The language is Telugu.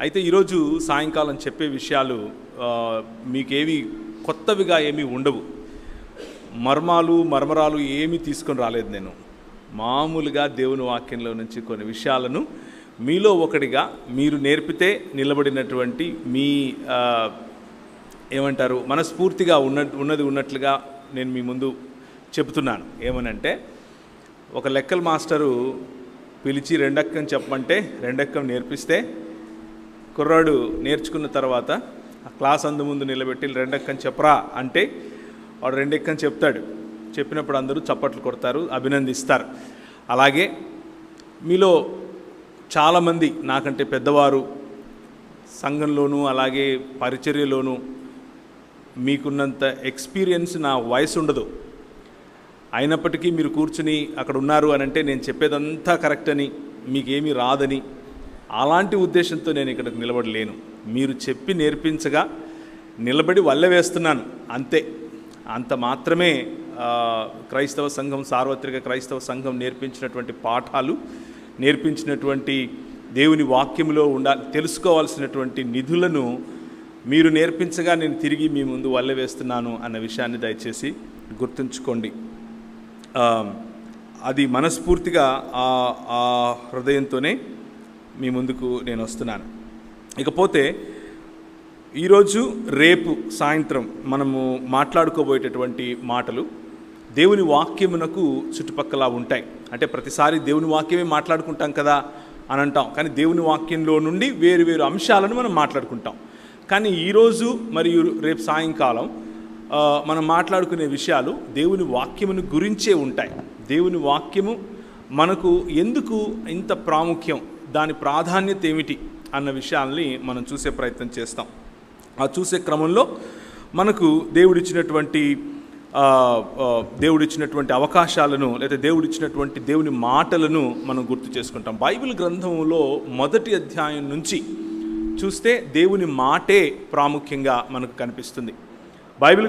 అయితే ఈరోజు సాయంకాలం చెప్పే విషయాలు మీకేవి కొత్తవిగా ఏమీ ఉండవు. మర్మరాలు ఏమీ తీసుకొని రాలేదు. నేను మామూలుగా దేవుని వాక్యంలో నుంచి కొన్ని విషయాలను మీలో ఒకటిగా మీరు నేర్పితే నిలబడినటువంటి మీ ఏమంటారు మనస్ఫూర్తిగా ఉన్నది ఉన్నట్లుగా నేను మీ ముందు చెబుతున్నాను. ఏమనంటే, ఒక లెక్కల మాస్టరు పిలిచి రెండెక్కం చెప్పమంటే రెండెక్కం నేర్పిస్తే కుర్రాడు నేర్చుకున్న తర్వాత ఆ క్లాస్ ముందు నిలబెట్టి రెండెక్కం చెప్పరా అంటే వాడు రెండెక్కం చెప్తాడు. చెప్పినప్పుడు అందరూ చప్పట్లు కొడతారు, అభినందిస్తారు. అలాగే మీలో చాలామంది నాకంటే పెద్దవారు సంఘంలోనూ అలాగే పరిచర్యలోనూ మీకున్నంత ఎక్స్పీరియన్స్ నా వయసు ఉండదు. అయినప్పటికీ మీరు కూర్చుని అక్కడ ఉన్నారు అని అంటే నేను చెప్పేదంతా కరెక్ట్ అని, మీకేమీ రాదని, అలాంటి ఉద్దేశంతో నేను ఇక్కడికి నిలబడలేను. మీరు చెప్పి నేర్పించగా నిలబడి వల్లె వేస్తున్నాను అంతే. అంత మాత్రమే క్రైస్తవ సంఘం, సార్వత్రిక క్రైస్తవ సంఘం నేర్పించినటువంటి పాఠాలు, నేర్పించినటువంటి దేవుని వాక్యంలో తెలుసుకోవాల్సినటువంటి నిధులను మీరు నేర్పించగా నేను తిరిగి మీ ముందు వల్లె వేస్తున్నాను అన్న విషయాన్ని దయచేసి గుర్తుంచుకోండి. అది మనస్ఫూర్తిగా ఆ హృదయంతోనే మీ ముందుకు నేను వస్తున్నాను. ఇకపోతే ఈరోజు రేపు సాయంత్రం మనము మాట్లాడుకోబోయేటటువంటి మాటలు దేవుని వాక్యమునకు చుట్టుపక్కల ఉంటాయి. అంటే ప్రతిసారి దేవుని వాక్యమే మాట్లాడుకుంటాం కదా అని అంటాం, కానీ దేవుని వాక్యంలో నుండి వేరు వేరు అంశాలను మనం మాట్లాడుకుంటాం. కానీ ఈరోజు మరియు రేపు సాయంకాలం మనం మాట్లాడుకునే విషయాలు దేవుని వాక్యమును గురించే ఉంటాయి. దేవుని వాక్యము మనకు ఎందుకు ఇంత ప్రాముఖ్యం, దాని ప్రాధాన్యత ఏమిటి అన్న విషయాల్ని మనం చూసే ప్రయత్నం చేస్తాం. ఆ చూసే క్రమంలో మనకు దేవుడిచ్చినటువంటి అవకాశాలను లేదా దేవుడిచ్చినటువంటి దేవుని మాటలను మనం గుర్తు చేసుకుంటాం. బైబిల్ గ్రంథంలో మొదటి అధ్యాయం నుంచి చూస్తే దేవుని మాటే ప్రాముఖ్యంగా మనకు కనిపిస్తుంది. బైబిల్